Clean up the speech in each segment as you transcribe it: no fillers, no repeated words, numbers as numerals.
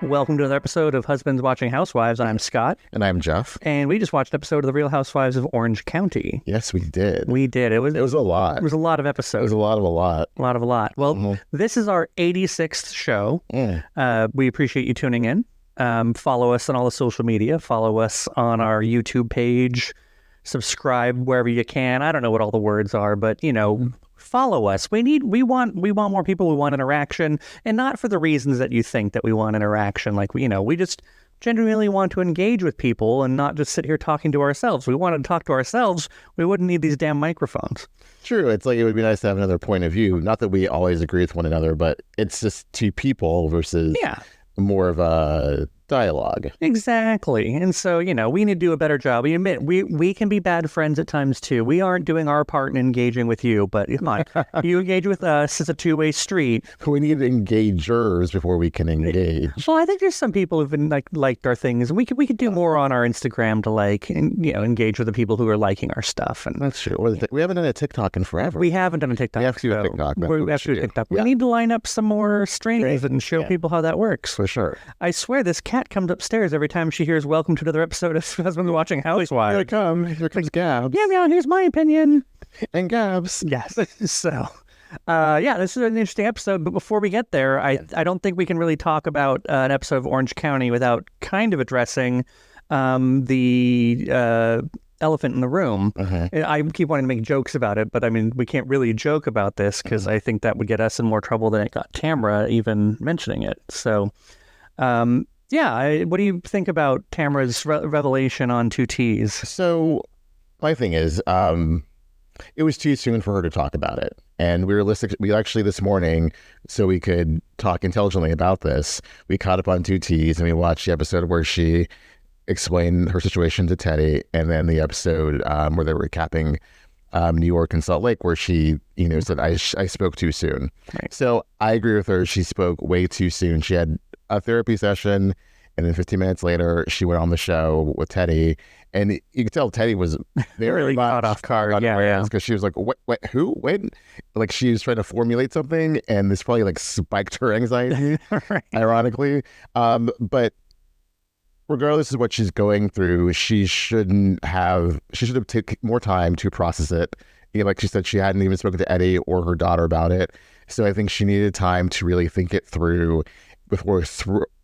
Welcome to another episode of Husbands Watching Housewives. I'm Scott. And I'm Jeff. And we just watched an episode of The Real Housewives of Orange County. Yes, we did. We did. It was a lot. It was a lot of episodes. It was a lot of a lot. A lot of a lot. Well, This is our 86th show. We appreciate you tuning in. Follow us on all the social media. Follow us on our YouTube page. Subscribe wherever you can. I don't know what all the words are, but, follow us. We want more people. We want interaction, and not for the reasons that you think that we want interaction. Like, we just genuinely want to engage with people and not just sit here talking to ourselves. We wanted to talk to ourselves. We wouldn't need these damn microphones. True. It's like it would be nice to have another point of view. Not that we always agree with one another, but it's just two people versus more of a dialogue. Exactly. And so, we need to do a better job. We admit we can be bad friends at times too. We aren't doing our part in engaging with you, but come on, you engage with us. It's a two-way street. We need engagers before we can engage. Well, I think there's some people who've been liked our things, and we could do more on our Instagram to engage with the people who are liking our stuff. And that's true. We haven't done a TikTok in forever. We haven't done a TikTok. We have to do a TikTok. We have to do a TikTok. We need to line up some more strings and show people how that works. For sure. I swear this cat comes upstairs every time she hears "Welcome to another episode of Husbands Watching Housewives." Here comes Gabs. Yeah, here's my opinion. And Gabs. Yes. So, this is an interesting episode. But before we get there, I don't think we can really talk about an episode of Orange County without kind of addressing the elephant in the room. I keep wanting to make jokes about it, but I mean, we can't really joke about this because I think that would get us in more trouble than it got Tamara even mentioning it. So, what do you think about Tamara's revelation on 2Ts? So, my thing is, it was too soon for her to talk about it. And we actually this morning, so we could talk intelligently about this, we caught up on 2Ts and we watched the episode where she explained her situation to Teddy, and then the episode where they were recapping New York and Salt Lake, where she, said, I spoke too soon. Right. So I agree with her. She spoke way too soon. She had a therapy session, and then 15 minutes later, she went on the show with Teddy, and you could tell Teddy was very really caught off guard. Because she was like, "Wait, who? Wait!" Like she was trying to formulate something, and this probably spiked her anxiety, right. Ironically. But regardless of what she's going through, she should have taken more time to process it. Like she said, she hadn't even spoken to Eddie or her daughter about it, so I think she needed time to really think it through before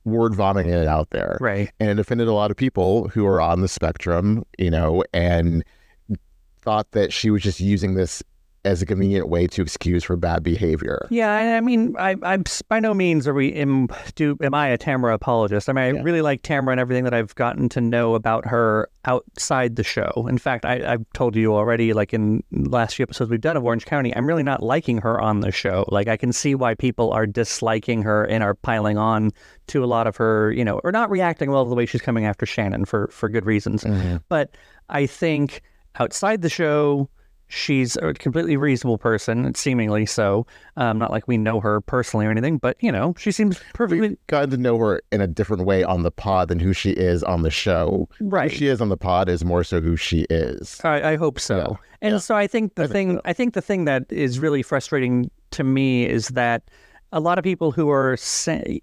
word vomiting it out there. Right. And it offended a lot of people who are on the spectrum, and thought that she was just using this as a convenient way to excuse her bad behavior. Yeah, I mean, I'm by no means am I a Tamara apologist. I mean, I really like Tamara and everything that I've gotten to know about her outside the show. In fact, I've told you already, like in the last few episodes we've done of Orange County, I'm really not liking her on the show. Like, I can see why people are disliking her and are piling on to a lot of her, or not reacting well to the way she's coming after Shannon for good reasons. But I think outside the show, she's a completely reasonable person, seemingly so. Not like we know her personally or anything, but, she seems perfectly... We've gotten to know her in a different way on the pod than who she is on the show. Right. Who she is on the pod is more so who she is. I hope so. Yeah. And so I think the thing that is really frustrating to me is that a lot of people who are saying,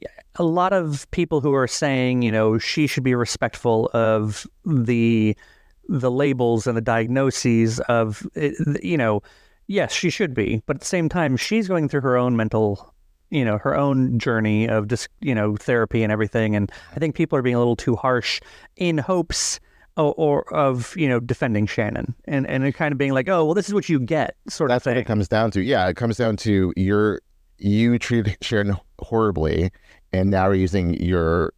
she should be respectful of the labels and the diagnoses of, yes, she should be. But at the same time, she's going through her own mental, her own journey of just, therapy and everything. And I think people are being a little too harsh in hopes of defending Shannon and it kind of being like, oh, well, this is what you get sort of thing. That's what it comes down to. Yeah, it comes down to you treated Shannon horribly, and now you're using your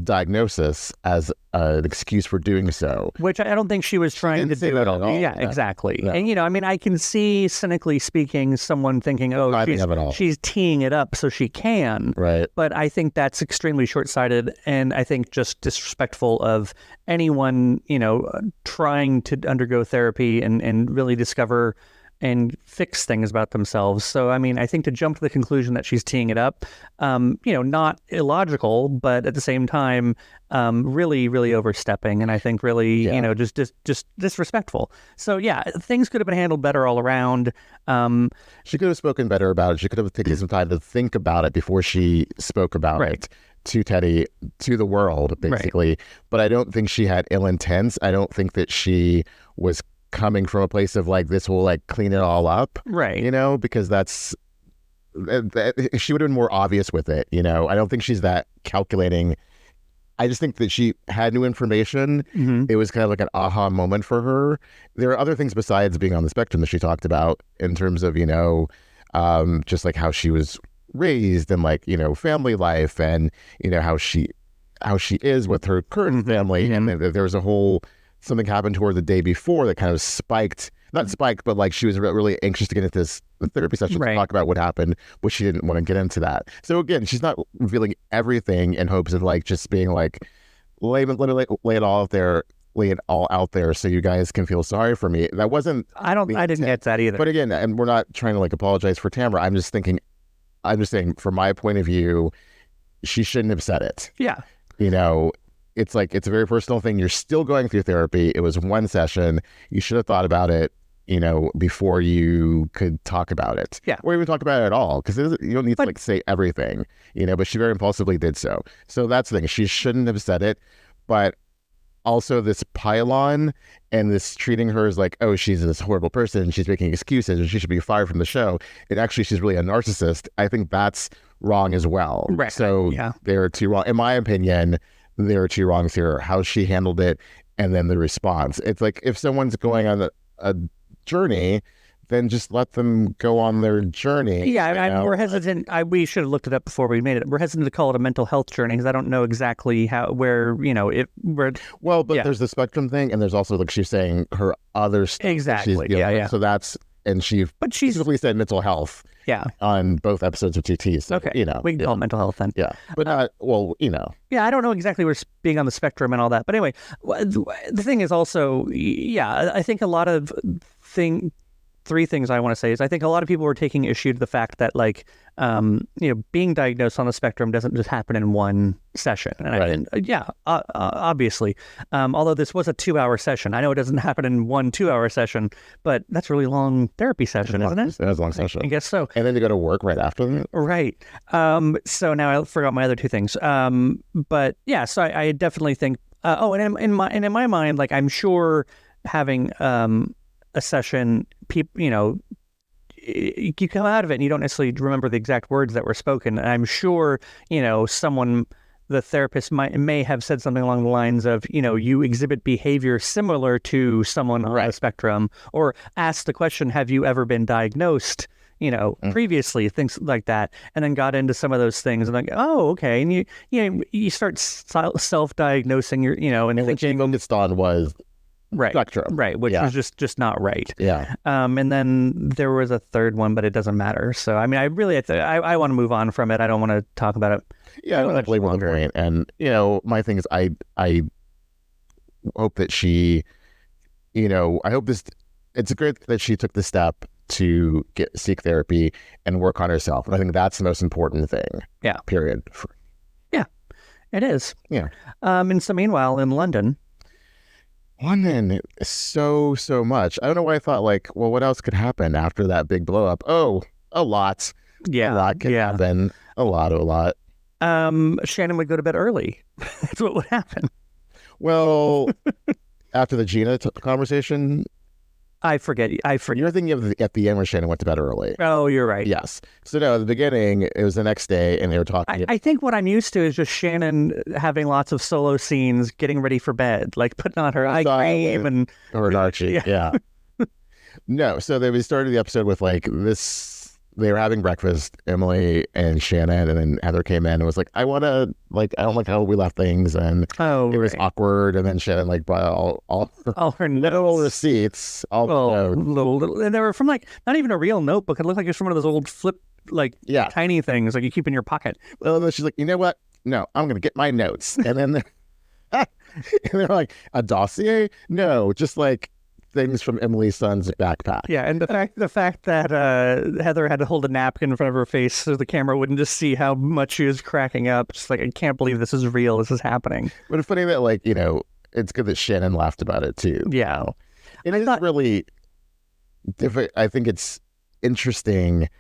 diagnosis as an excuse for doing so, which I don't think she was trying to do at all. Yeah, exactly. No. And I can see, cynically speaking, someone thinking, she's teeing it up so she can, right? But I think that's extremely short-sighted, and I think just disrespectful of anyone trying to undergo therapy and really discover and fix things about themselves. So, I mean, I think to jump to the conclusion that she's teeing it up, not illogical, but at the same time, really, really overstepping. And I think really, just disrespectful. So, yeah, things could have been handled better all around. She could have spoken better about it. She could have taken some time to think about it before she spoke about it. to Teddy, to the world, basically. Right. But I don't think she had ill intents. I don't think that she was coming from a place of like, this will like clean it all up. Right. You know, because she would have been more obvious with it. You know, I don't think she's that calculating. I just think that she had new information. Mm-hmm. It was kind of like an aha moment for her. There are other things besides being on the spectrum that she talked about in terms of, you know, just like how she was raised and like, you know, family life and, you know, how she is with her current family. Mm-hmm. And there was something happened to her the day before that kind of not spiked, but like she was really anxious to get into this therapy session to talk about what happened, but she didn't want to get into that. So again, she's not revealing everything in hopes of like just being like, lay it all out there so you guys can feel sorry for me. That wasn't. I didn't get that either. But again, and we're not trying to like apologize for Tamara. I'm just saying from my point of view, she shouldn't have said it. Yeah. You know, it's like, it's a very personal thing. You're still going through therapy. It was one session. You should have thought about it, you know, before you could talk about it. Yeah. Or even talk about it at all. Because you don't need to like say everything, you know, but she very impulsively did so. So that's the thing. She shouldn't have said it. But also this pile-on and this treating her as like, oh, she's this horrible person. She's making excuses and she should be fired from the show. And actually, she's really a narcissist. I think that's wrong as well. Right. So there are two wrong. In my opinion, there are two wrongs here. How she handled it and then the response. It's like if someone's going on a journey, then just let them go on their journey. Yeah, we're hesitant. We should have looked it up before we made it. We're hesitant to call it a mental health journey because I don't know exactly Well, but there's the spectrum thing, and there's also like she's saying her other stuff. Exactly. Yeah. So that's she's specifically said mental health. Yeah. On both episodes of TT. So, okay. You know, we can call it mental health then. Yeah, but not you know. Yeah, I don't know exactly where being on the spectrum and all that, but anyway, the thing is also, I think a lot of three things I want to say is I think a lot of people were taking issue to the fact that like, being diagnosed on the spectrum doesn't just happen in one session. And obviously, although this was a 2-hour session, I know it doesn't happen in one 2-hour session, but that's a really long therapy session, isn't it? That's a long session. I guess so. And then to go to work right after that. Right. So now I forgot my other two things. But yeah, so I definitely think, and in my mind, like I'm sure having, a session, you come out of it and you don't necessarily remember the exact words that were spoken. And I'm sure, the therapist may have said something along the lines of, you exhibit behavior similar to someone on the spectrum, or ask the question, have you ever been diagnosed, previously, things like that, and then got into some of those things and like, oh, okay. And you start self-diagnosing and thinking focused on was spectrum. Right, which was just not right. Yeah. And then there was a third one, but it doesn't matter. So, I mean, I really, I want to move on from it. I don't want to talk about it. Yeah, I don't blame on the point. And, my thing is, I hope that she, I hope it's great that she took the step to seek therapy and work on herself. And I think that's the most important thing. Yeah. Period. Yeah, it is. Yeah. And so meanwhile, in London, so much. I don't know why I thought like, well, what else could happen after that big blow up? Oh, a lot. Yeah. A lot could happen. A lot. Shannon would go to bed early. That's what would happen. Well, after the Gina conversation, I forget. You're thinking of at the end where Shannon went to bed early. Oh, you're right. Yes. So no, at the beginning, it was the next day, and they were talking. I think what I'm used to is just Shannon having lots of solo scenes, getting ready for bed, like putting on her eye cream and or an Archie. Yeah. No, so we started the episode with like this. They were having breakfast, Emily and Shannon, and then Heather came in and was like, I don't like how we left things, and it was awkward. And then Shannon like brought all her little receipts, little, and they were from like not even a real notebook. It looked like it was from one of those old flip tiny things like you keep in your pocket. Well, and then she's like, you know what? No, I'm gonna get my notes, and then they're like, a dossier? No, just like things from Emily's son's backpack. Yeah, and the fact that Heather had to hold a napkin in front of her face so the camera wouldn't just see how much she was cracking up. Just like, I can't believe this is real. This is happening. But it's funny that it's good that Shannon laughed about it too. Yeah. And it's really different. I think it's interesting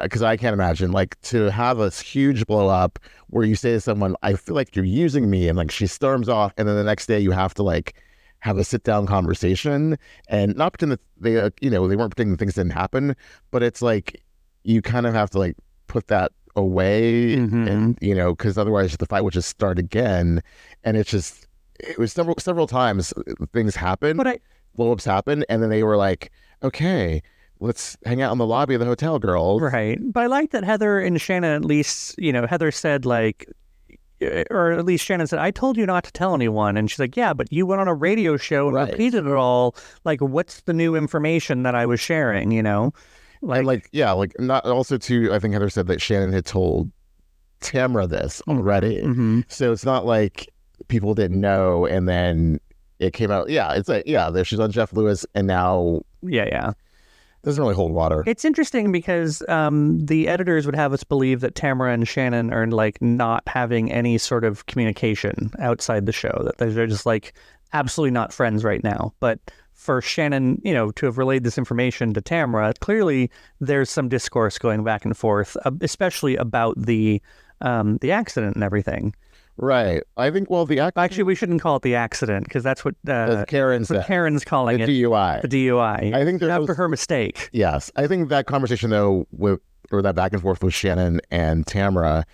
because I can't imagine like to have a huge blow up where you say to someone, I feel like you're using me, and like she storms off, and then the next day you have to like have a sit down conversation and not pretend that they they weren't pretending things didn't happen, but it's like you kind of have to like put that away, and because otherwise the fight would just start again, and it was several times things happen, blow ups happen, and then they were like, okay, let's hang out in the lobby of the hotel, girls. Right. But I like that Heather and Shannon, at least, Heather said like, or at least Shannon said, I told you not to tell anyone. And she's like, yeah, but you went on a radio show and repeated it all. Like, what's the new information that I was sharing, Like, not also too, I think Heather said that Shannon had told Tamara this already. So it's not like people didn't know and then it came out. Yeah, it's like, there she's on Jeff Lewis and now. Yeah. Doesn't really hold water. It's interesting because the editors would have us believe that Tamara and Shannon are like not having any sort of communication outside the show, that they're just like absolutely not friends right now. But for Shannon, to have relayed this information to Tamara, clearly there's some discourse going back and forth, especially about the accident and everything. Right. I think, actually, we shouldn't call it the accident because that's what Karen's calling it. DUI. The DUI. I think after her mistake. Yes. I think that conversation, though, or that back and forth with Shannon and Tamara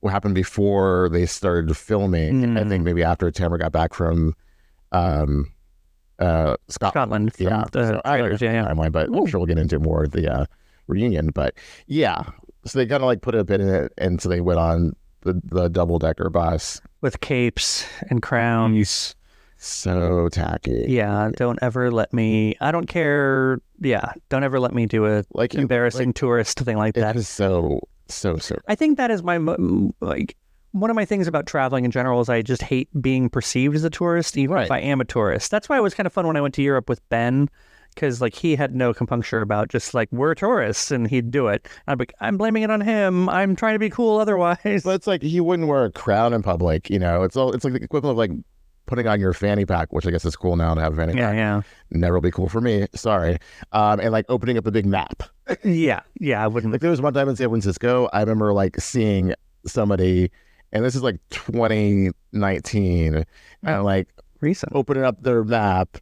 happened before they started filming. I think maybe after Tamara got back from Scotland. Yeah. But I'm sure we'll get into more of the reunion. But yeah. So they kind of like put a bit in it, and so they went on the double-decker bus with capes and crowns. So tacky. Yeah, don't ever let me. I don't care. Yeah, don't ever let me do a embarrassing tourist thing like that. It is so. I think that is my one of my things about traveling in general is I just hate being perceived as a tourist, even if I am a tourist. That's why it was kind of fun when I went to Europe with Ben. Because he had no compunction about just we're tourists and he'd do it. I'm like, I'm blaming it on him. I'm trying to be cool otherwise. But it's like he wouldn't wear a crown in public. It's like the equivalent of putting on your fanny pack, which I guess is cool now to have a fanny pack. Yeah. Never will be cool for me. Sorry. And opening up a big map. Yeah. I wouldn't. There was one time in San Francisco, I remember seeing somebody, and this is 2019, and recent, opening up their map.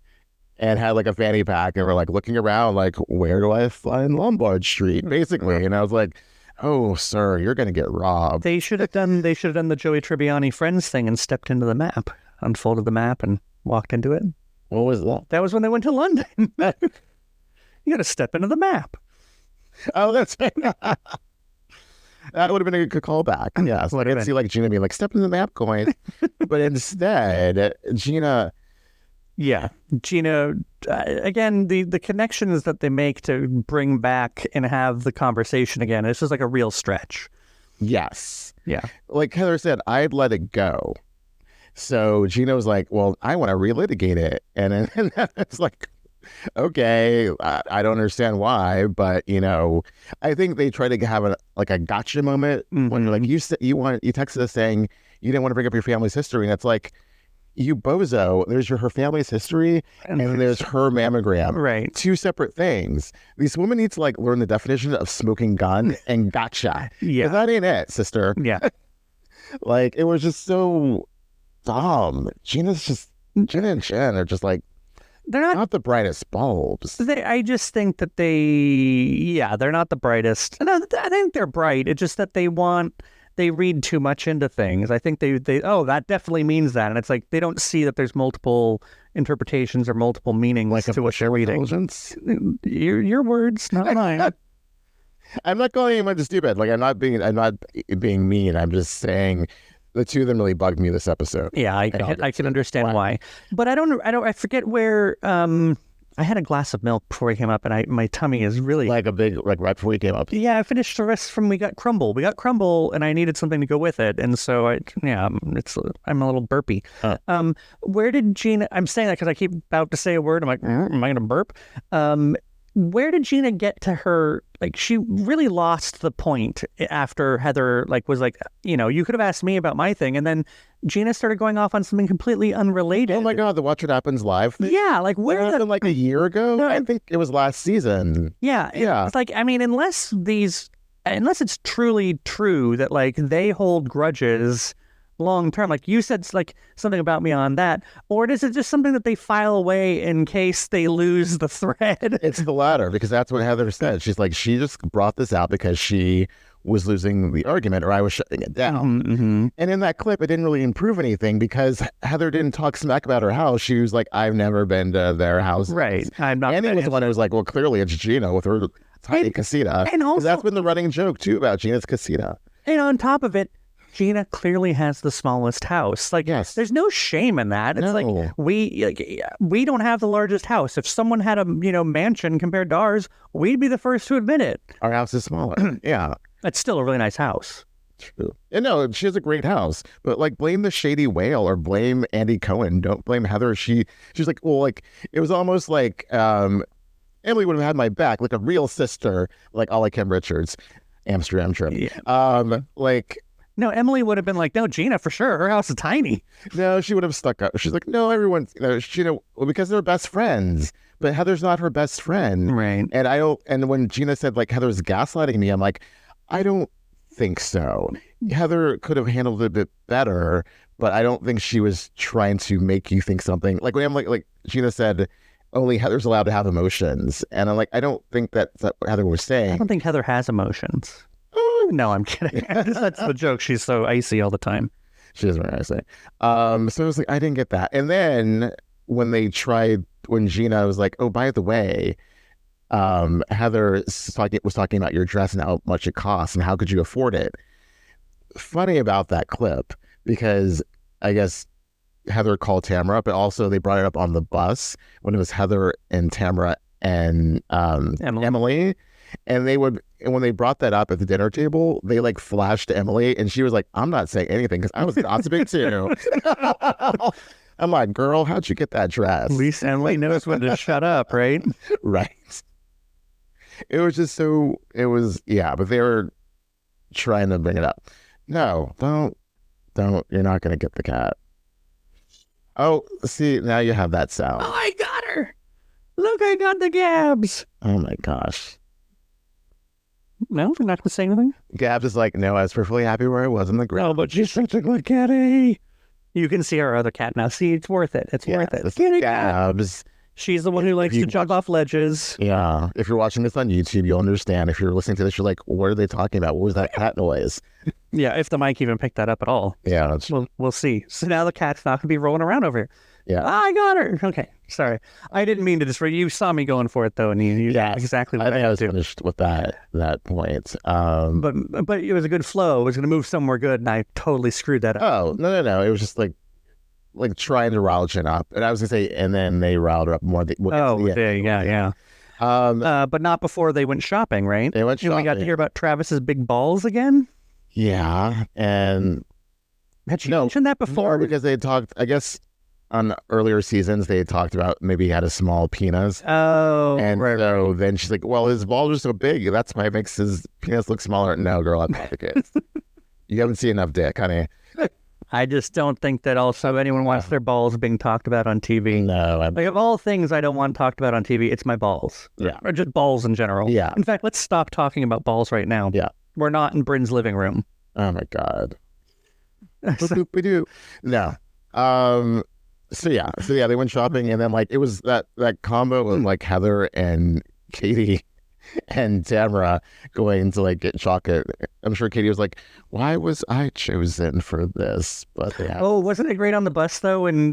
And had a fanny pack, and we're looking around, where do I find Lombard Street, basically? And I was like, "Oh, sir, you're gonna get robbed." They should have done the Joey Tribbiani Friends thing and stepped into the map, unfolded the map, and walked into it. What was that? That was when they went to London. You got to step into the map. Oh, that's that would have been a good callback. Yes, I didn't see Gina being step into the map, going, but instead, Gina. Yeah, Gina, again, the connections that they make to bring back and have the conversation again, it's just a real stretch. Yes. Yeah. Like Heather said, I'd let it go. So Gina was like, well, I want to relitigate it. And it's okay, I don't understand why, but, I think they try to have a gotcha moment when you're you texted us saying you didn't want to bring up your family's history. And it's you bozo, there's her family's history and there's her mammogram. Right. Two separate things. These women need to learn the definition of smoking gun and gotcha. Yeah. That ain't it, sister. Yeah. It was just so dumb. Gina and Jenn are just they're not the brightest bulbs. I just think that they're not the brightest. No, I think they're bright. It's just that they read too much into things. I think they that definitely means that. And it's they don't see that there's multiple interpretations or multiple meanings to what they're reading. Your words, not mine. I'm not calling anyone stupid. I'm not being mean. I'm just saying the two of them really bugged me this episode. Yeah, I can understand why. But I forget where I had a glass of milk before we came up, and my tummy is really right before we came up. Yeah, I finished the rest from we got crumble, and I needed something to go with it, and so I'm a little burpy. Where did Gina? I'm saying that because I keep about to say a word. I'm like, am I going to burp? where did Gina get to her? Like, she really lost the point after Heather, like, was like, you could have asked me about my thing. And then Gina started going off on something completely unrelated. Oh my God, the Watch What Happens Live thing? Yeah, like, where That happened like a year ago? I think it was last season. Yeah. It's like, I mean, unless it's truly true that, like, they hold grudges long term, like you said, like something about me on that, or is it just something that they file away in case they lose the thread? It's the latter, because that's what Heather said. She's like, she just brought this out because she was losing the argument, or I was shutting it down. Mm-hmm. And in that clip, it didn't really improve anything because Heather didn't talk smack about her house. She was like, I've never been to their house. Right. I'm not. Annie was the one who was like, well, clearly it's Gina with her tiny casita. And also, that's been the running joke too about Gina's casita. And on top of it, Gina clearly has the smallest house. Like, yes, there's no shame in that. It's like we don't have the largest house. If someone had a mansion compared to ours, we'd be the first to admit it. Our house is smaller. Yeah, that's still a really nice house. True. And no, she has a great house, but like, blame the shady whale or blame Andy Cohen. Don't blame Heather. She's like, well, like, it was almost like Emily would have had my back, like a real sister, like all like Kim Richards, Amsterdam trip. Yeah. No, Emily would have been like, no, Gina, for sure. Her house is tiny. No, she would have stuck up. She's like, no, everyone's, because they're best friends. But Heather's not her best friend. Right. And when Gina said, like, Heather's gaslighting me, I'm like, I don't think so. Heather could have handled it a bit better, but I don't think she was trying to make you think something. Like, when I'm like Gina said, only Heather's allowed to have emotions. And I'm like, I don't think that's what Heather was saying. I don't think Heather has emotions. No, I'm kidding. That's the joke. She's so icy all the time. She is very icy. So I was like, I didn't get that. And then when Gina was like, oh, by the way, Heather was talking about your dress and how much it costs and how could you afford it. Funny about that clip, because I guess Heather called Tamara, but also they brought it up on the bus when it was Heather and Tamara and Emily. And when they brought that up at the dinner table, they like flashed to Emily, and she was like, I'm not saying anything because I was gossiping too. I'm like, girl, how'd you get that dress? At least Emily knows when to shut up, right? Right. It was just but they were trying to bring it up. No, don't. You're not going to get the cat. Oh, see, now you have that sound. Oh, I got her. Look, I got the Gabs. Oh my gosh. No, you're not going to say anything? Gabs is like, no, I was perfectly happy where I was in the ground. Oh, but she's such a good catty. You can see our other cat now. See, it's worth it. It's worth it. Kitty Gabs. She's the one who likes to jump off ledges. Yeah. If you're watching this on YouTube, you'll understand. If you're listening to this, you're like, what are they talking about? What was that cat noise? Yeah, if the mic even picked that up at all. Yeah. We'll see. So now the cat's not going to be rolling around over here. Yeah. I got her. Okay. Sorry. I didn't mean to disrupt. You saw me going for it, though, and you exactly what I think I was finished with that point. But it was a good flow. It was going to move somewhere good, and I totally screwed that up. Oh, no. It was just like trying to rile Jen up. And I was going to say, and then they riled her up more. Yeah. But not before they went shopping, right? They went shopping. We got to hear about Travis's big balls again? Yeah. And had you mentioned that before? No, because they talked, I guess, on earlier seasons, they had talked about maybe he had a small penis. Oh, and so then she's like, well, his balls are so big. That's why it makes his penis look smaller. No, girl, I'm not the kid. You haven't seen enough dick, honey. I just don't think that also anyone wants their balls being talked about on TV. No. Like, of all things I don't want talked about on TV, it's my balls. Yeah. Or just balls in general. Yeah. In fact, let's stop talking about balls right now. Yeah. We're not in Bryn's living room. Oh, my God. No. So they went shopping, and then like it was that combo of like Heather and Katie and Tamara going to like get chocolate. I'm sure Katie was like, "Why was I chosen for this?" But oh, wasn't it great on the bus though? When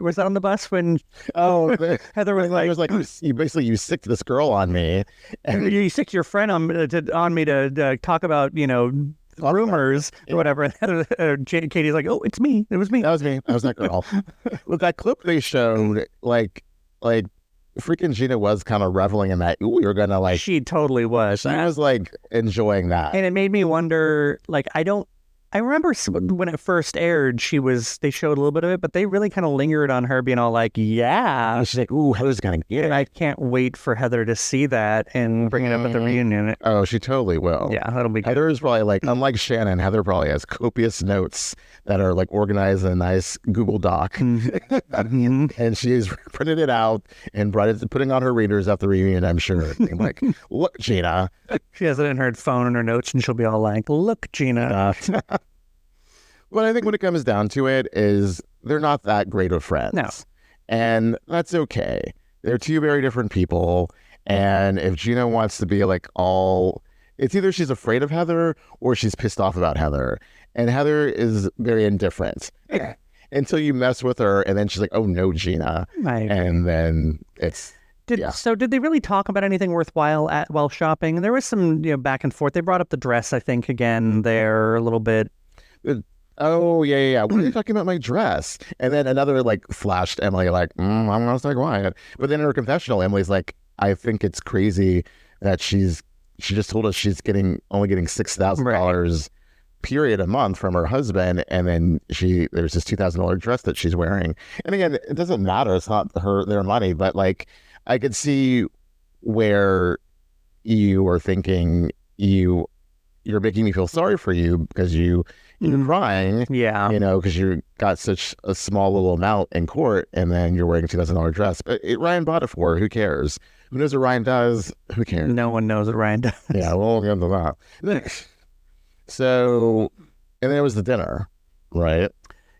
was that on the bus when Heather was like, you sicked this girl on me, and you sicked your friend on me to talk about rumors or whatever. And Katie's like, oh, it's me. It was me. That was me. I was that girl. With that clip they showed, like freaking Gina was kind of reveling in that. Ooh, you're gonna like. She totally was. She was like enjoying that, and it made me wonder. Like, I don't I remember when it first aired, they showed a little bit of it, but they really kind of lingered on her being all like, yeah. She's like, ooh, Heather's gonna get it. I can't wait for Heather to see that and bring it up at the reunion. Oh, she totally will. Yeah, that'll be good. Heather is probably like, unlike Shannon, Heather probably has copious notes that are like organized in a nice Google Doc. And she's printed it out and putting on her readers at the reunion, I'm sure. Being like, look, Gina. She has it in her phone and her notes, and she'll be all like, look, Gina. But I think when it comes down to it is they're not that great of friends. No. And that's okay. They're two very different people. And if Gina wants to be like it's either she's afraid of Heather or she's pissed off about Heather. And Heather is very indifferent until you mess with her. And then she's like, oh no, Gina. Right. And then it's... So did they really talk about anything worthwhile while shopping? There was some back and forth. They brought up the dress, I think, again there a little bit. Oh, yeah. What are you talking about my dress? And then another like flashed Emily like, I'm going to stay quiet. But then in her confessional, Emily's like, I think it's crazy that she just told us she's only getting $6,000 period a month from her husband. And then there's this $2,000 dress that she's wearing. And again, it doesn't matter. It's not their money, but like, I could see where you are thinking you're making me feel sorry for you because you're crying. Yeah. Because you got such a small little amount in court and then you're wearing a $2,000 dress. But Ryan bought it for her. Who cares? Who knows what Ryan does? Who cares? No one knows what Ryan does. Yeah, we'll get into that. So, and then it was the dinner, right?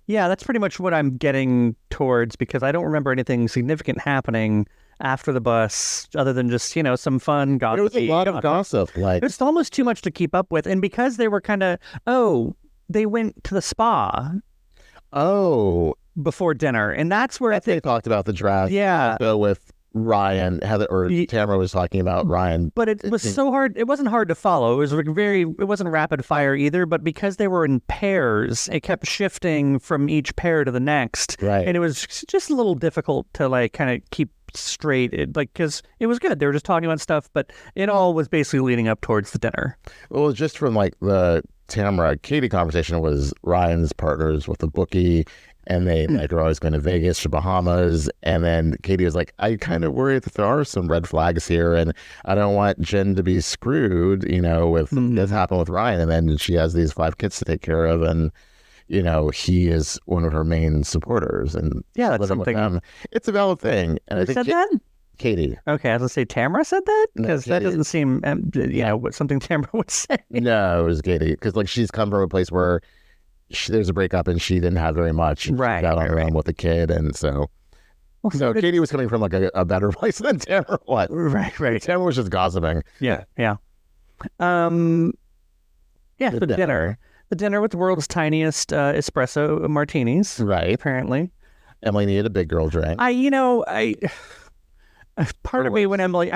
Yeah, that's pretty much what I'm getting towards because I don't remember anything significant happening after the bus, other than just, some fun gossip. There was a lot of gossip. Like, it's almost too much to keep up with. And because they were kind of, they went to the spa. Oh. Before dinner. And that's where they talked about the draft. Yeah. So with Ryan, Heather, or Tamara was talking about Ryan. But it was so hard. It wasn't hard to follow. It was it wasn't rapid fire either, but because they were in pairs, it kept shifting from each pair to the next. Right. And it was just a little difficult to like kind of keep straight, because it was good. They were just talking about stuff, but it all was basically leading up towards the dinner. Well, just from like the Tamara Katie conversation was Ryan's partners with the bookie, and they like are always going to Vegas or Bahamas, and then Katie was like, I kind of worry that there are some red flags here, and I don't want Jenn to be screwed, with this happened with Ryan, and then she has these 5 kids to take care of, and he is one of her main supporters, and that's something. It's a valid thing. And Who I think said that? Katie. Okay, I was going to say Tamara said that? Because that doesn't seem, what something Tamara would say. No, it was Katie. Because like she's come from a place where there's a breakup and she didn't have very much. Right. She got on her own with a kid. And so, Katie was coming from like a better place than Tamara was. Right. Tamara was just gossiping. Yeah. The dinner. The dinner with the world's tiniest espresso martinis. Right. Apparently. Emily needed a big girl drink. Part of me when Emily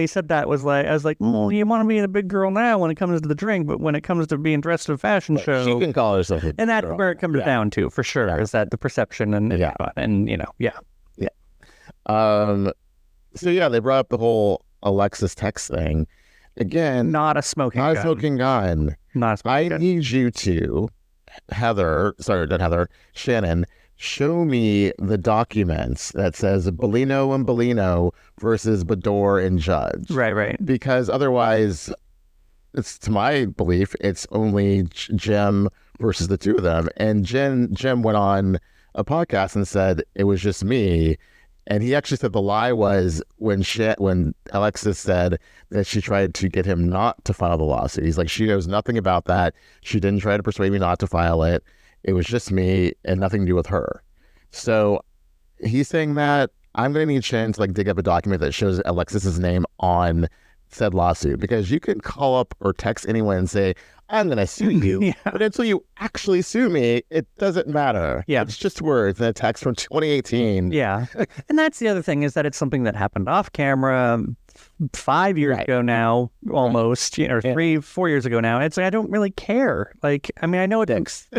said that was like, I was like, well, you want to be a big girl now when it comes to the drink, but when it comes to being dressed at a fashion show, she can call herself a big and that's girl. where it comes down to, for sure, is that the perception and Yeah. So they brought up the whole Alexis text thing again. Not a smoking gun. Not a smoking gun. I need you to, Shannon, show me the documents that says Bellino and Bellino versus Bador and Judge. Right. Because otherwise, it's to my belief, it's only Jem versus the two of them. And Jem went on a podcast and said it was just me. And he actually said the lie was when Alexis said that she tried to get him not to file the lawsuit. He's like, she knows nothing about that. She didn't try to persuade me not to file it. It was just me and nothing to do with her. So he's saying that I'm going to need Shannon to like dig up a document that shows Alexis's name on said lawsuit, because you can call up or text anyone and say, I'm going to sue you. But until you actually sue me, it doesn't matter. Yeah. It's just words and a text from 2018. Yeah. And that's the other thing, is that it's something that happened off camera 5 years ago now, almost, or 3-4 years ago now. It's like, I don't really care. Like, I mean, I know it's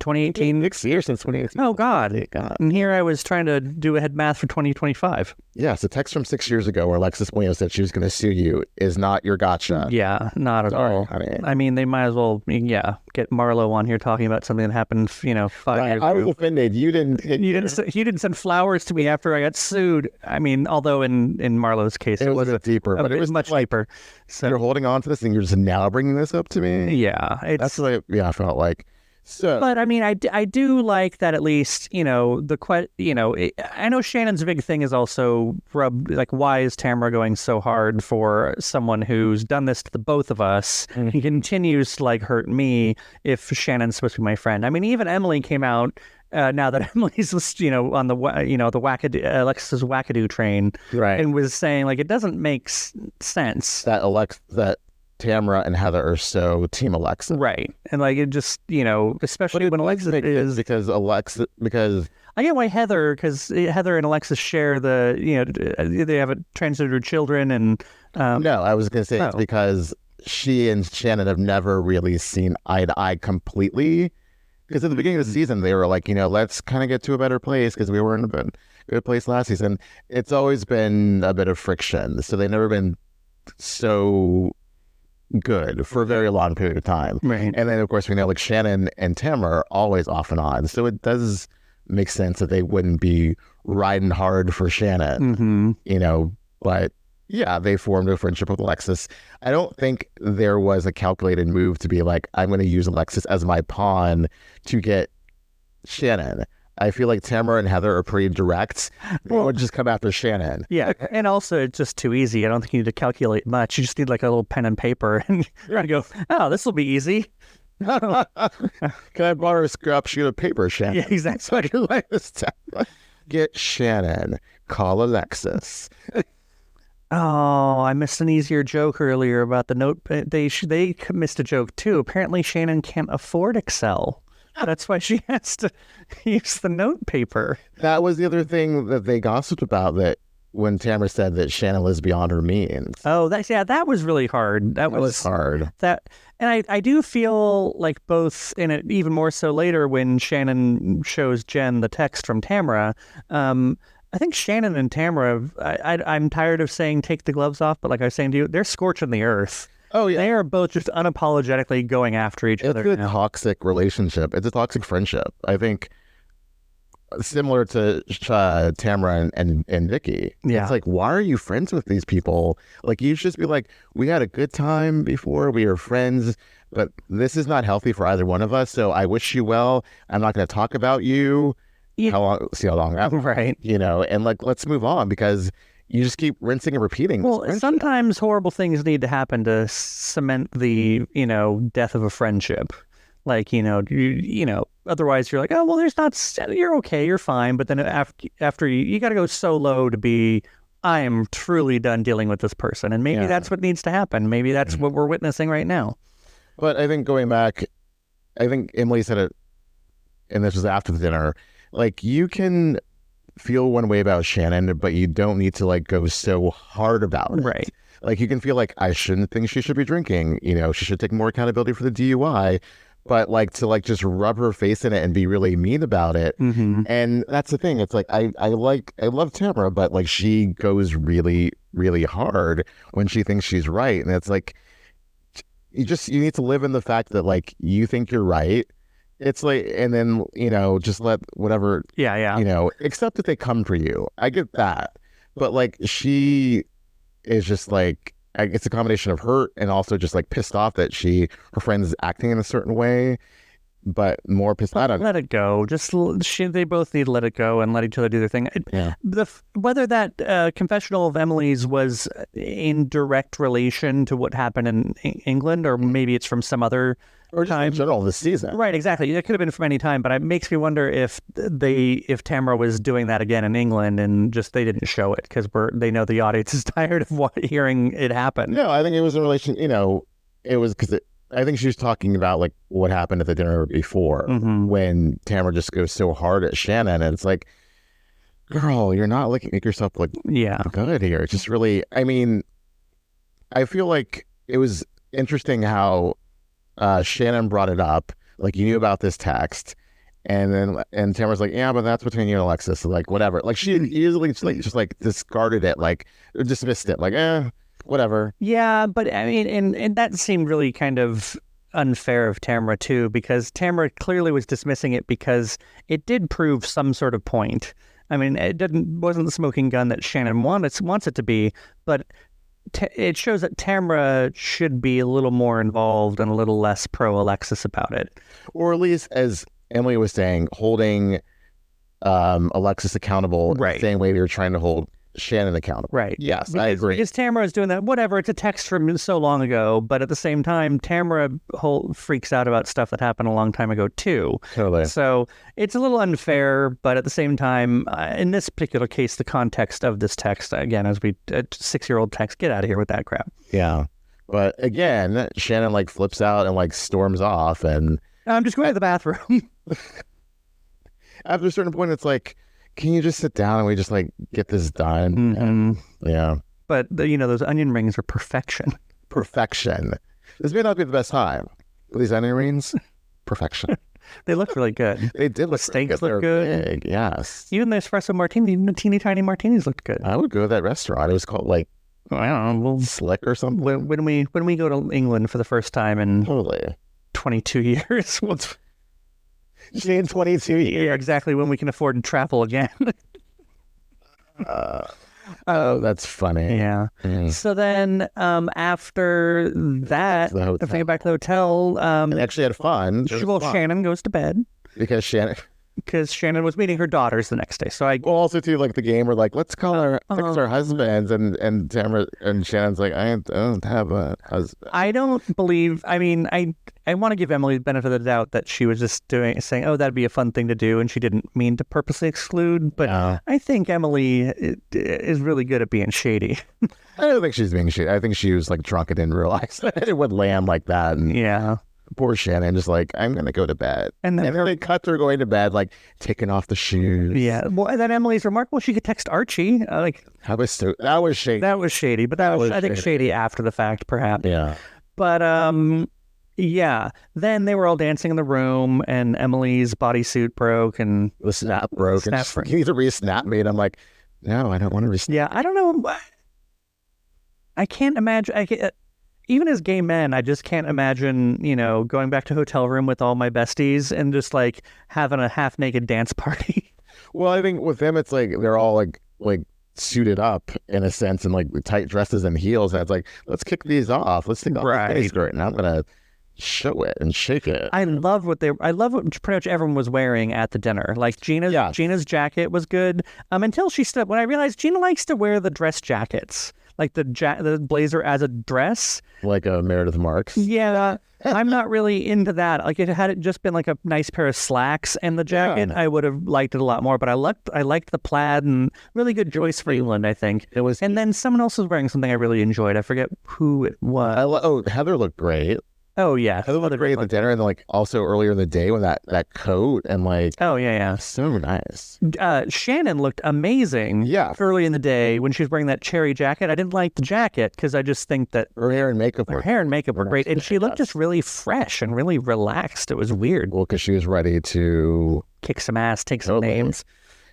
2018. 6 years since 2018. Oh, God. And here I was trying to do a head math for 2025. Yes, a text from 6 years ago where Alexis Munoz said she was going to sue you is not your gotcha. Yeah, not at all. Honey. I mean, they might as well, get Marlo on here talking about something that happened, 5 years I was ago. offended. You didn't send flowers to me after I got sued. I mean, although in Marlo's case, it was deeper, but it was much deeper. So you're holding on to this and you're just now bringing this up to me. yeah, That's what I felt like. So, but I mean, I do like that at least, I know Shannon's big thing is also why is Tamara going so hard for someone who's done this to the both of us? He continues to hurt me if Shannon's supposed to be my friend. I mean, even Emily came out now that Emily's on the wackadoo, Alexis's wackadoo train, right, and was saying it doesn't make sense that Tamara and Heather are so team Alexa. Right. And it just, especially when Alexis is... Because I get why because Heather and Alexis share they have transgender children and... no, I was going to say it's because she and Shannon have never really seen eye to eye completely. Because at the beginning of the season, they were let's kind of get to a better place because we were in a good place last season. It's always been a bit of friction. So they've never been so good for a very long period of time. Right. And then, of course, we know Shannon and Tamara are always off and on. So it does make sense that they wouldn't be riding hard for Shannon, but yeah, they formed a friendship with Alexis. I don't think there was a calculated move to be I'm going to use Alexis as my pawn to get Shannon. I feel like Tamara and Heather are pretty direct. They would just come after Shannon. Yeah, and also it's just too easy. I don't think you need to calculate much. You just need a little pen and paper, and you're going to go, oh, this will be easy. Can I borrow a scrap sheet of paper, Shannon? Yeah, exactly. Get Shannon. Call Alexis. Oh, I missed an easier joke earlier about the note. They missed a joke too. Apparently, Shannon can't afford Excel. That's why she has to use the note paper. That was the other thing that they gossiped about, that when Tamara said that Shannon lives beyond her means. Oh, that was really hard. That was hard. And I do feel both in it, even more so later when Shannon shows Jenn the text from Tamara. I think Shannon and Tamara, I'm tired of saying take the gloves off, but like I was saying to you, they're scorching the earth. Oh, yeah. They are both just unapologetically going after each other. It's a toxic relationship. It's a toxic friendship. I think similar to Tamara and Vicky. Yeah. It's why are you friends with these people? You should just be we had a good time before, we were friends, but this is not healthy for either one of us. So I wish you well. I'm not going to talk about you. Yeah. See how long that right. And let's move on, because you just keep rinsing and repeating. Well, sometimes horrible things need to happen to cement the, death of a friendship. Otherwise you're oh, well, you're okay, you're fine. But then after you got to go so low to be, I am truly done dealing with this person. And maybe that's what needs to happen. Maybe that's what we're witnessing right now. But I think going back, I think Emily said it, and this was after the dinner, you can feel one way about Shannon, but you don't need to go so hard about it. Right. You can feel I shouldn't think she should be drinking. She should take more accountability for the DUI. But to just rub her face in it and be really mean about it. Mm-hmm. And that's the thing. It's I love Tamara, but she goes really, really hard when she thinks she's right. And it's you need to live in the fact that you think you're right. It's and then, just let whatever, accept that they come for you. I get that. But she is just it's a combination of hurt and also just pissed off that her friend is acting in a certain way, but more pissed off. Let it go. They both need to let it go and let each other do their thing. Yeah. Whether that confessional of Emily's was in direct relation to what happened in England, or maybe it's from some other or just time. In general this season. Right, exactly. It could have been from any time, but it makes me wonder if Tamara was doing that again in England and just they didn't show it because they know the audience is tired of hearing it happen. No, I think it was in relation, it was because I think she was talking about what happened at the dinner before, when Tamara just goes so hard at Shannon, and it's girl, you're not looking at yourself good here. It's just really, I mean, I feel it was interesting how Shannon brought it up. You knew about this text, And Tamara's like, yeah, but that's between you and Alexis. So, like, whatever. Like, she easily just like discarded it, like, or dismissed it, like, whatever. Yeah, but I mean, and that seemed really kind of unfair of Tamara too, because Tamara clearly was dismissing it because it did prove some sort of point. I mean, wasn't the smoking gun that Shannon wants it to be, but it shows that Tamara should be a little more involved and a little less pro Alexis about it, or at least, as Emily was saying, holding Alexis accountable, right? The same way we were trying to hold Shannon accountable. Right. Yes, I agree. Because Tamara is doing that. Whatever. It's a text from so long ago, but at the same time, Tamara freaks out about stuff that happened a long time ago too. Totally. So it's a little unfair, but at the same time, in this particular case, the context of this text, again, as a 6-year-old text, get out of here with that crap. Yeah. But again, Shannon like flips out and like storms off, and I'm just going to the bathroom. After a certain point, it's like, can you just sit down and we just like get this done? Mm-hmm. Yeah. But those onion rings are perfection. Perfection. This may not be the best time. These onion rings, perfection. They look really good. They did look steaks look good. Big, yes. Even the espresso martini, even the teeny tiny martinis looked good. I would go to that restaurant. It was called like, I don't know, Slick or something. When we go to England for the first time in 22 years. She in 22 years. Yeah, exactly, when we can afford to travel again. Oh, that's funny. Yeah. So then after that, I think back to the hotel. And actually had fun. Shannon goes to bed. Because Shannon was meeting her daughters the next day. So also too, like the game, we're like, let's call our husbands, and Tamara and Shannon's like, I don't have a husband. I don't believe. I mean, I want to give Emily the benefit of the doubt that she was just saying, oh, that'd be a fun thing to do, and she didn't mean to purposely exclude. But I think Emily is really good at being shady. I don't think she's being shady. I think she was like drunk and didn't realize that it would land like that. And yeah. Poor Shannon, just like, I'm going to go to bed. And then they cut her going to bed, like taking off the shoes. Yeah. Well, and then Emily's remarkable. She could text Archie. That was shady. That was shady, but that was I think shady after the fact, perhaps. Yeah. But yeah. Then they were all dancing in the room, and Emily's bodysuit broke, and the snap broke. You need to re-snap me, and I'm like, no, I don't want to re-snap. Yeah, I don't know. I can't imagine. Even as gay men, I just can't imagine, going back to hotel room with all my besties and just like having a half-naked dance party. Well, I think with them, it's like they're all like suited up in a sense, and like tight dresses and heels. And it's like, let's kick these off. Let's take off the face skirt, and I'm gonna show it and shake it. I love what pretty much everyone was wearing at the dinner. Like Gina's jacket was good. Until when I realized Gina likes to wear the dress jackets. Like the blazer as a dress. Like a Meredith Marks. Yeah. I'm not really into that. Like, had it just been like a nice pair of slacks and the jacket, I would have liked it a lot more. But I liked the plaid, and really good Joyce Freeland, I think. It was. And then someone else was wearing something I really enjoyed. I forget who it was. Heather looked great. Oh, yeah. Heather looked great at the dinner, and like also earlier in the day with that coat and like. Oh, yeah. So nice. Shannon looked amazing. Yeah. Early in the day when she was wearing that cherry jacket. I didn't like the jacket because I just think that her hair and makeup were great. And she looked just really fresh and really relaxed. It was weird. Well, because she was ready to kick some ass, take some names.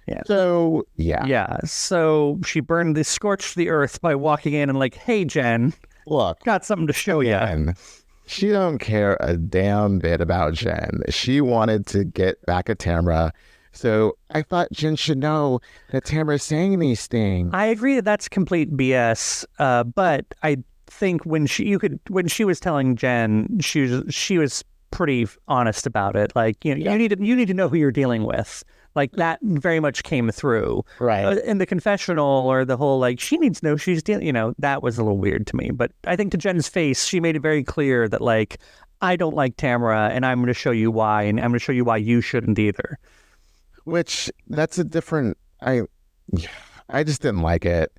Yeah. So, yeah. Yeah. So she scorched the earth by walking in and like, hey, Jenn. Look. Got something to show you. She don't care a damn bit about Jenn. She wanted to get back at Tamara. So I thought Jenn should know that Tamara's saying these things. I agree that that's complete BS. But I think when she was telling Jenn, she was pretty honest about it. Like, you need to know who you're dealing with. Like, that very much came through. Right. In the confessional, or the whole, like, she needs to know she's dealing, that was a little weird to me. But I think to Jenn's face, she made it very clear that, like, I don't like Tamara, and I'm going to show you why, and I'm going to show you why you shouldn't either. Which, that's a different, I just didn't like it.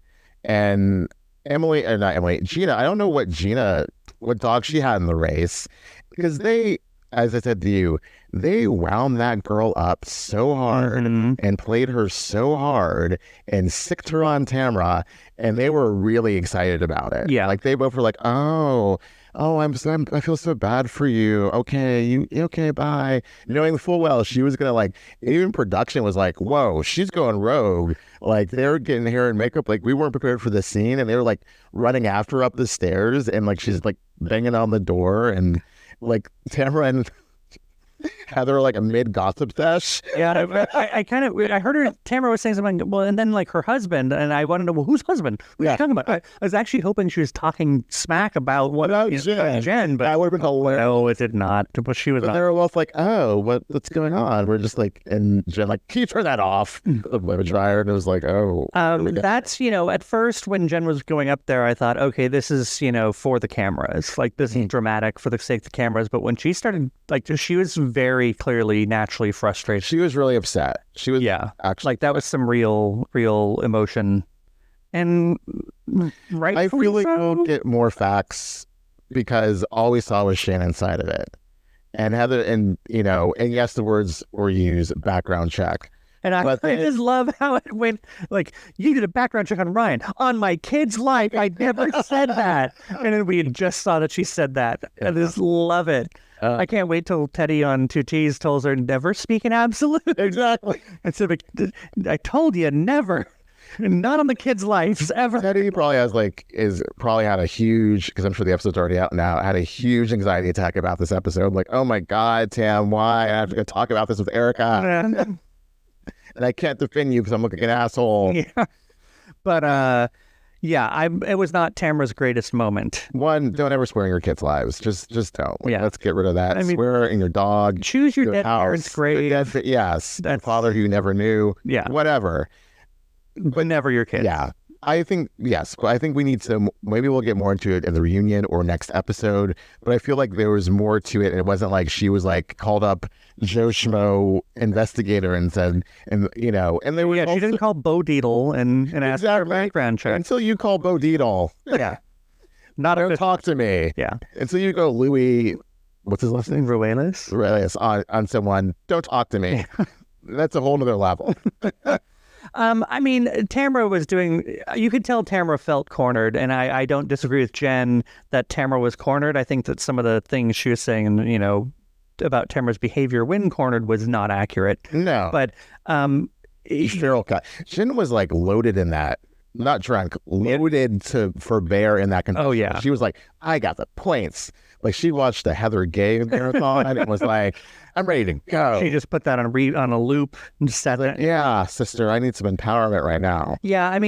And Gina, I don't know what dog she had in the race. Because as I said to you, they wound that girl up so hard and played her so hard and sicked her on Tamara, and they were really excited about it. Yeah. Like, they both were like, oh, oh, I feel so bad for you. Okay, okay, bye. Knowing full well she was gonna like, even production was like, whoa, she's going rogue. Like they were getting hair and makeup. Like we weren't prepared for the scene, and they were like running after her up the stairs, and like she's like banging on the door, and like Tamara and Heather like a mid gossip sesh. Yeah, I heard her. Tamara was saying something. Well, and then like her husband, and I wanted to know, well, whose husband? What are you talking about? I was actually hoping she was talking smack about Jenn, but that would have been hilarious. No, it did not. But she was. But not. they were both like, oh, what's going on? We're just like, and Jenn like, can you turn that off? The blow dryer, and it was like, oh. That's at first when Jenn was going up there, I thought, okay, this is for the cameras. Like this is dramatic for the sake of the cameras. But when she started, like, she was very clearly naturally frustrated. She was really upset. She was actually like that was some real emotion, and right. I feel like we'll get more facts because all we saw was Shannon's side of it, and Heather, and and yes, the words were used, background check. And I just love how it went, like, you did a background check on Ryan. On my kid's life, I never said that. And then we just saw that she said that. I just love it. I can't wait till Teddy on 2Ts tells her, never speak in absolute. Exactly. I told you, never. Not on the kids' lives, ever. Teddy probably probably had a huge, because I'm sure the episode's already out now, had a huge anxiety attack about this episode. Like, oh my God, Tam, why? I have to go talk about this with Erica. And I can't defend you because I'm looking like an asshole. Yeah. But, it was not Tamara's greatest moment. One, don't ever swear in your kids' lives. Just don't. Yeah. Let's get rid of that. Swear in your dog. Choose your dead parents' grave. Yes. That's father who you never knew. Yeah. Whatever. But never your kids. Yeah. I think, yes. I think we need to, maybe we'll get more into it in the reunion or next episode. But I feel like there was more to it. And it wasn't like she was like called up Joe Schmo investigator and said, and there was she didn't call Bo Deedle and ask for a background check. Until you call Bo Deedle. Yeah. Don't talk to me. Yeah. Until you go Louis, what's his last name? Ruelas on someone. Don't talk to me. That's a whole nother level. Tamara was you could tell Tamara felt cornered, and I don't disagree with Jenn that Tamara was cornered. I think that some of the things she was saying, about Tamara's behavior when cornered was not accurate. No. But, feral cut. Jenn was like loaded in that, not drunk, loaded for bear in that. Oh, yeah. She was like, I got the points. Like she watched the Heather Gay marathon and was like, I'm ready to go. She just put that on a loop and just sat there. Yeah, sister, I need some empowerment right now. Yeah,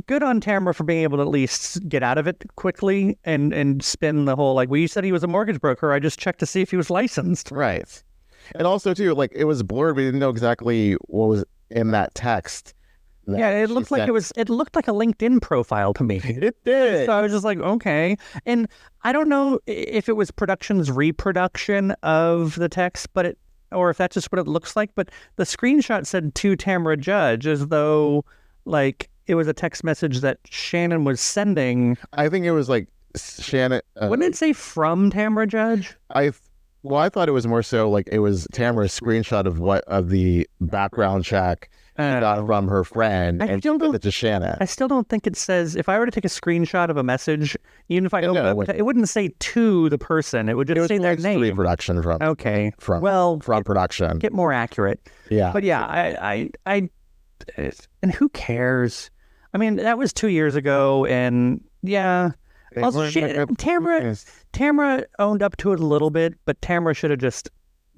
good on Tamara for being able to at least get out of it quickly and spin the whole, like, well, you said he was a mortgage broker. I just checked to see if he was licensed. Right. And also, too, like, it was blurred. We didn't know exactly what was in that text. Yeah, it looked like it looked like a LinkedIn profile to me. It did. So I was just like, okay. And I don't know if it was production's reproduction of the text, or if that's just what it looks like. But the screenshot said to Tamara Judge, as though like it was a text message that Shannon was sending. I think it was like Shannon. Wouldn't it say from Tamara Judge? I thought it was more so like it was Tamara's screenshot of the background check from her friend and sent it to Shannon. I still don't think it says, if I were to take a screenshot of a message, even if I open it wouldn't say to the person. It would just say their name. Reproduction from. Okay. From production. Get more accurate. Yeah. But yeah, I and who cares? I mean, that was 2 years ago, and yeah. Also, Tamara owned up to it a little bit, but Tamara should have just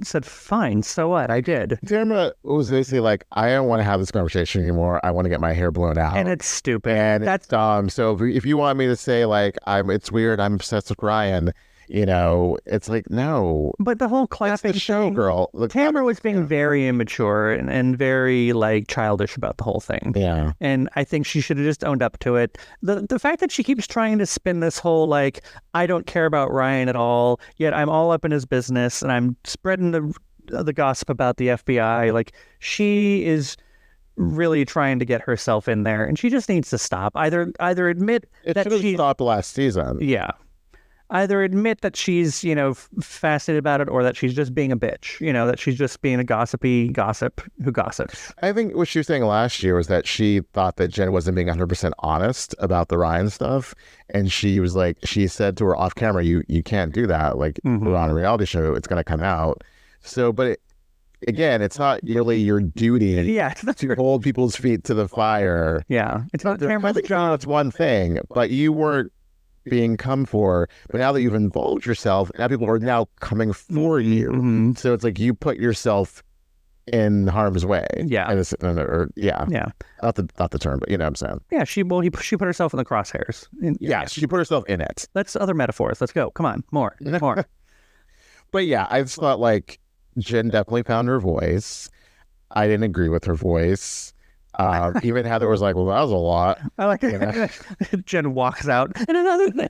said, fine, so what? I did. Tamara was basically like, I don't want to have this conversation anymore. I want to get my hair blown out. And it's stupid. And that's dumb. So if you want me to say, like, it's weird, I'm obsessed with Ryan, it's like, no. But the whole clapping the show, girl. Tamara was being very immature and very, like, childish about the whole thing. Yeah. And I think she should have just owned up to it. The fact that she keeps trying to spin this whole, like, I don't care about Ryan at all, yet I'm all up in his business and I'm spreading the gossip about the FBI. Like, she is really trying to get herself in there, and she just needs to stop. Either admit that she stopped last season. Yeah. either admit that she's, fascinated about it, or that she's just being a bitch, that she's just being a gossipy gossip who gossips. I think what she was saying last year was that she thought that Jenn wasn't being 100% honest about the Ryan stuff. And she was like, she said to her off camera, you can't do that. Like, we're on a reality show, it's going to come out. So, but again, it's not really your duty to hold people's feet to the fire. Yeah. It's not Tamara's job. It's one thing, but you weren't being come for. But now that you've involved yourself, now people are now coming for you. Mm-hmm. So it's like you put yourself in harm's way. Yeah. Not the term, but you know what I'm saying. Yeah. She put herself in the crosshairs. She put herself in it. Let's other metaphors. Let's go. Come on. More. But yeah, I just thought like Jenn definitely found her voice. I didn't agree with her voice. Even Heather was like, well, that was a lot. I like it. Jenn walks out. And another thing.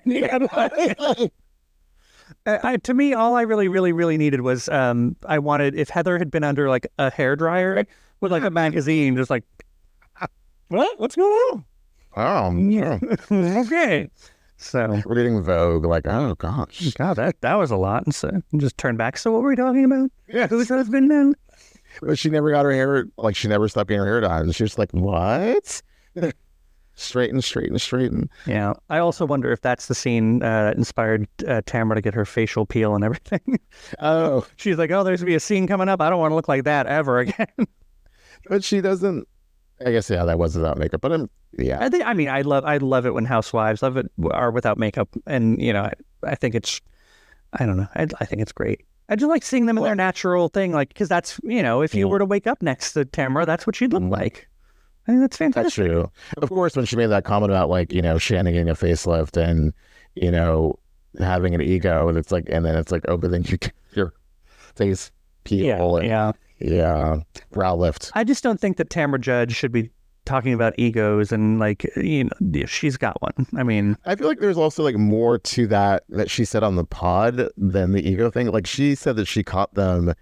To me, all I really, really, really needed was I wanted, if Heather had been under like a hairdryer with like a magazine, just like, what's going on? Yeah. Okay. So reading Vogue, like, oh gosh, God, that was a lot. And so just turn back. So what were we talking about? Yeah, who's husband now? But she never got her hair, like she never stopped getting her hair done. She was like, what? Straighten. Yeah. I also wonder if that's the scene that inspired Tamara to get her facial peel and everything. Oh, she's like, oh, there's gonna be a scene coming up. I don't want to look like that ever again. But she doesn't. I guess that was without makeup, but I love it when housewives are without makeup, and I think it's, I don't know, I think it's great. I just like seeing them in their natural thing, like, because that's, if you were to wake up next to Tamara, that's what she'd look like. I think that's fantastic. That's true. Of course, when she made that comment about like Shannon getting a facelift and having an ego, and it's like, oh, but then your face peel, yeah, brow lift. I just don't think that Tamara Judge should be talking about egos and like, she's got one. I mean, I feel like there's also like more to that she said on the pod than the ego thing. Like she said that she caught them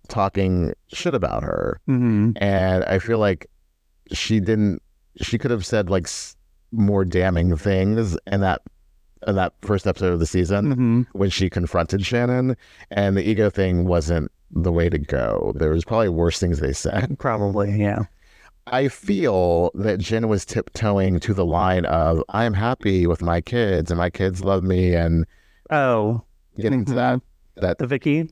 talking shit about her. Mm-hmm. And I feel like she could have said like more damning things in that first episode of the season when she confronted Shannon, and the ego thing wasn't the way to go. There was probably worse things they said. Probably, yeah. I feel that Jenn was tiptoeing to the line of, I'm happy with my kids and my kids love me, and getting to that the Vicky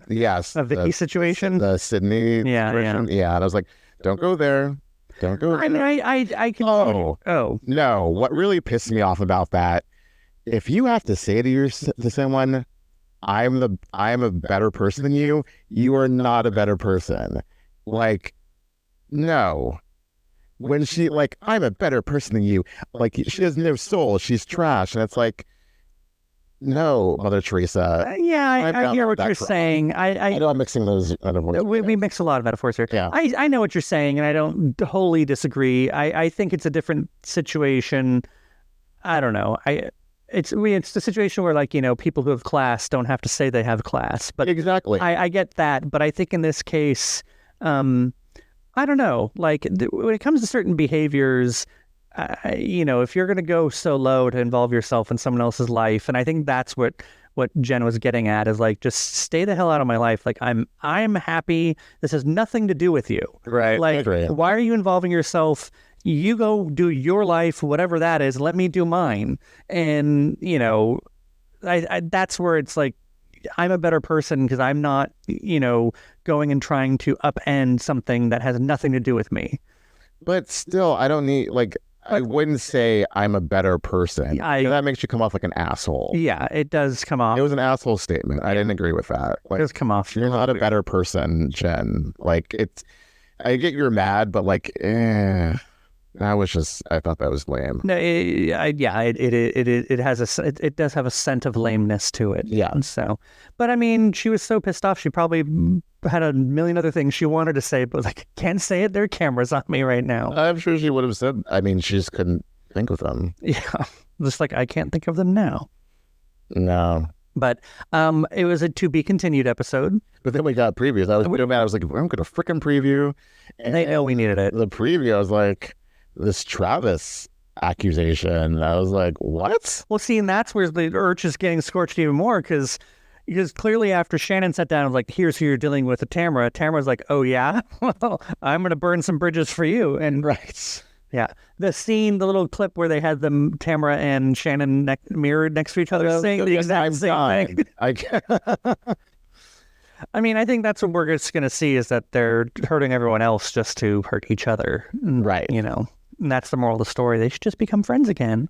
yes, a Vicky situation, the Sydney situation. Yeah, and I was like, don't go there. I mean, I can. No, what really pissed me off about that, if you have to say to someone, I'm a better person than you, you are not a better person. Like, no. When she like, I'm a better person than you, like she has no soul, she's trash, and it's like, no, Mother Teresa. I hear what you're saying. I know I'm mixing those metaphors. We mix a lot of metaphors here. Yeah. I know what you're saying, and I don't wholly disagree. I think it's a different situation. I don't know. It's the situation where, like, people who have class don't have to say they have class. But exactly. I get that, but I think in this case, I don't know. Like, when it comes to certain behaviors, if you're going to go so low to involve yourself in someone else's life, and I think that's what Jenn was getting at, is like, just stay the hell out of my life. Like, I'm happy. This has nothing to do with you. Right. Like, why are you involving yourself? You go do your life, whatever that is. Let me do mine. And, that's where it's like, I'm a better person because I'm not, going and trying to upend something that has nothing to do with me. But still, I don't need, like, I wouldn't say I'm a better person. That makes you come off like an asshole. Yeah, it does come off. It was an asshole statement. I didn't agree with that. Like, it does come off. You're not a better person, Jenn. Like, I get you're mad, but like, I thought that was lame. No, it does have a scent of lameness to it. Yeah. So, but I mean, she was so pissed off. She probably had a million other things she wanted to say, but like, can't say it. There are cameras on me right now. I'm sure she would have said. I mean, she just couldn't think of them. Yeah, just like I can't think of them now. No. But it was a to be continued episode. But then we got previews. I was mad. I was like, I'm going to frickin' preview. And they know we needed it. The preview, I was like, this Travis accusation. I was like, what? Well, see, and that's where the urge is getting scorched even more because clearly after Shannon sat down and was like, here's who you're dealing with, Tamara's like, oh yeah, well, I'm going to burn some bridges for you. And Right. yeah, the scene, the little clip where they had them, Tamara and Shannon mirrored next to each other, saying the exact same thing. I mean, I think that's what we're just going to see is that they're hurting everyone else just to hurt each other. Right. You know, and that's the moral of the story. They should just become friends again.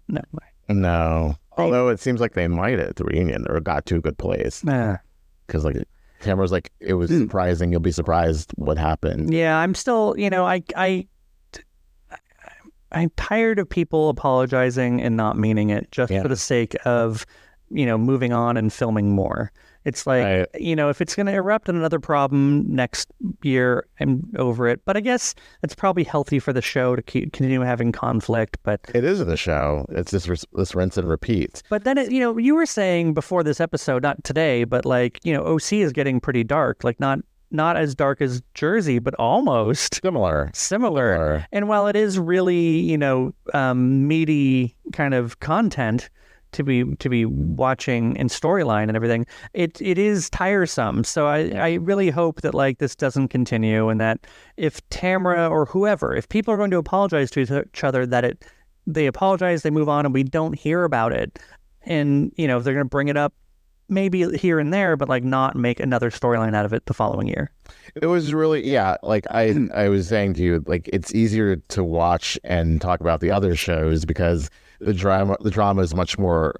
No. Although it seems like they might at the reunion or got to a good place. Because like Tamara's like, it was surprising. You'll be surprised what happened. Yeah, I'm still, you know, I'm tired of people apologizing and not meaning it just for the sake of, you know, moving on and filming more. It's like, you know, if it's going to erupt in another problem next year, I'm over it. But I guess it's probably healthy for the show to continue having conflict. But it is the show. It's this rinse and repeat. But then, you know, you were saying before this episode, not today, but like, you know, OC is getting pretty dark. Like not as dark as Jersey, but almost similar. And while it is really, you know, meaty kind of content to be watching and storyline and everything, it is tiresome. So I really hope that like this doesn't continue, and that if Tamara or whoever, if people are going to apologize to each other, that they apologize, they move on, and we don't hear about it. And you know, if they're going to bring it up maybe here and there, but like not make another storyline out of it the following year. It was really, like I was saying to you, like it's easier to watch and talk about the other shows because the drama is much more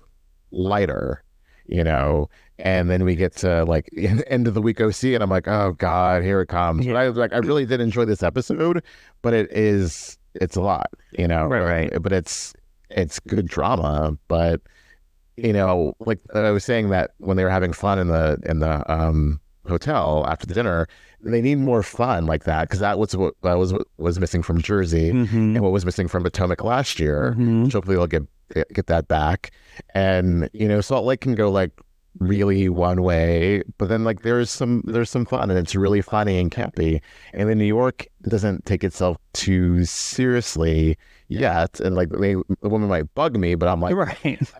lighter, you know. And then we get to like end of the week OC, and I'm like, oh God, here it comes. But I really did enjoy this episode, but it's a lot, you know. Right. But it's good drama, but you know, like I was saying that when they were having fun in the hotel after the dinner, they need more fun like that, because that was what was missing from Jersey and what was missing from Potomac last year. Which hopefully they'll get that back. And you know, Salt Lake can go like really one way, but then like there's some fun, and it's really funny and campy. And then New York doesn't take itself too seriously yet, and like the woman might bug me, but I'm like,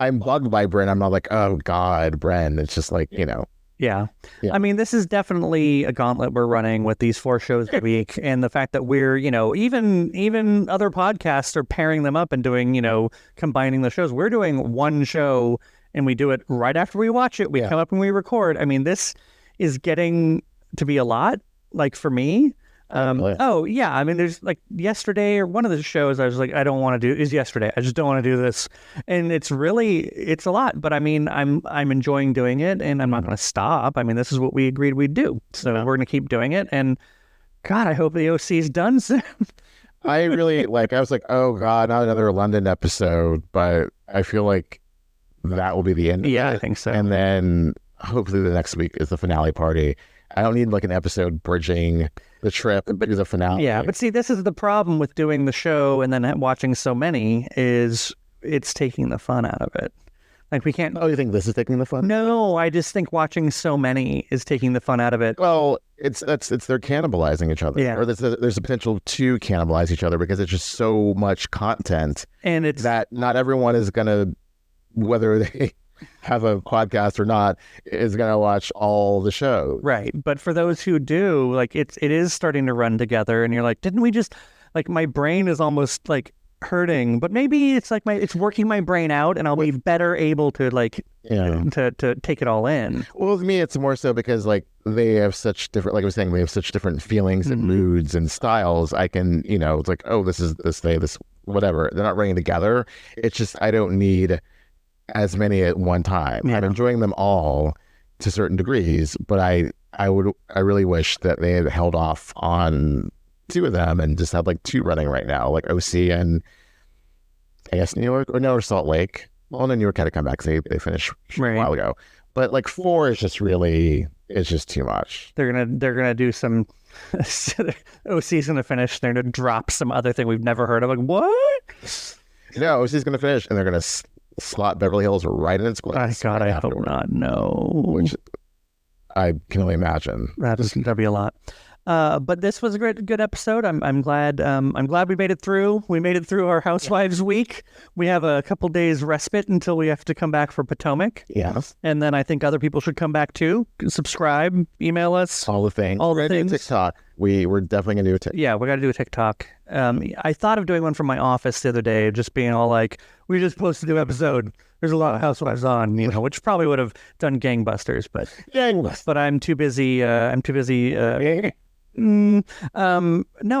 I'm bugged by Bryn. I'm not like, oh God, Bryn. It's just like, you know. Yeah. I mean, this is definitely a gauntlet we're running with these 4 shows a week. And the fact that we're, you know, even other podcasts are pairing them up and doing, you know, combining the shows. We're doing one show and we do it right after we watch it. We come up and we record. I mean, this is getting to be a lot, like for me. I mean, there's like yesterday or one of the shows I was like, I don't want to do is yesterday. I just don't want to do this. And it's a lot, but I mean, I'm enjoying doing it, and I'm not going to stop. I mean, this is what we agreed we'd do. So we're going to keep doing it. And God, I hope the OC's done soon. I really I was like, oh God, not another London episode, but I feel like that will be the end. Yeah, I think so. And then hopefully the next week is the finale party. I don't need like an episode bridging the trip to the finale. Yeah, but see, this is the problem with doing the show and then watching so many is it's taking the fun out of it. Like we can't. Oh, you think this is taking the fun? No, I just think watching so many is taking the fun out of it. Well, it's they're cannibalizing each other. Yeah. Or there's a potential to cannibalize each other because it's just so much content, and it's that not everyone is gonna, whether they have a podcast or not, is going to watch all the shows. Right. But for those who do, like it is starting to run together, and you're like, didn't we just, like, my brain is almost like hurting, but maybe it's like it's working my brain out, and I'll be better able to like to take it all in. Well, with me, it's more so because like they have such different, like I was saying, they have such different feelings and moods and styles. I can, you know, it's like, oh, this is this day, this whatever. They're not running together. It's just I don't need as many at one time. I'm enjoying them all to certain degrees, but I really wish that they had held off on 2 of them and just had like 2 running right now, like OC and I guess New York, or Salt Lake. Well, New York had to come back because they finished a while ago. But like 4 is just really, it's just too much. They're gonna do some. OC's gonna finish. They're gonna drop some other thing we've never heard of. Like what? No, OC's gonna finish, and they're gonna slot Beverly Hills right in its place. God, I hope not. No, which I can only imagine. That'd be a lot. But this was a good episode. I'm glad we made it through. We made it through our Housewives week. We have a couple days respite until we have to come back for Potomac. Yes. And then I think other people should come back too. Subscribe, email us. All the things. All the things. TikTok. We're definitely going to do a TikTok. Yeah, we got to do a TikTok. I thought of doing one from my office the other day, just being all like, we just posted a new episode. There's a lot of Housewives on, which probably would have done gangbusters, but I'm too busy. No,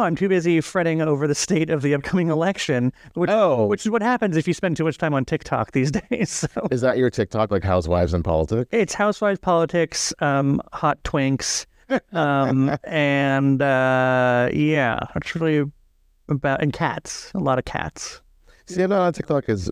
I'm too busy fretting over the state of the upcoming election, which is what happens if you spend too much time on TikTok these days. So. Is that your TikTok, like Housewives and Politics? It's Housewives, Politics, hot twinks, and it's really about, and cats, a lot of cats. See, I'm not on TikTok is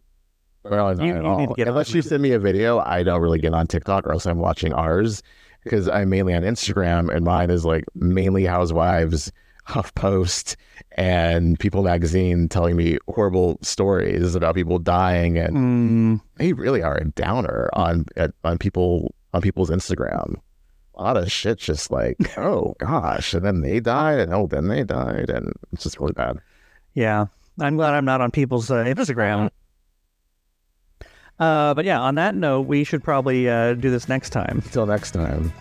well, you need to get unless on. you send me a video, I don't really get on TikTok, or else I'm watching ours. Because I'm mainly on Instagram, and mine is like mainly Housewives, HuffPost, and People Magazine telling me horrible stories about people dying, and they really are a downer on people's Instagram. A lot of shit, just like oh gosh, and then they died, and then they died, and it's just really bad. Yeah, I'm glad I'm not on people's Instagram. But yeah, on that note, we should probably do this next time. Until next time.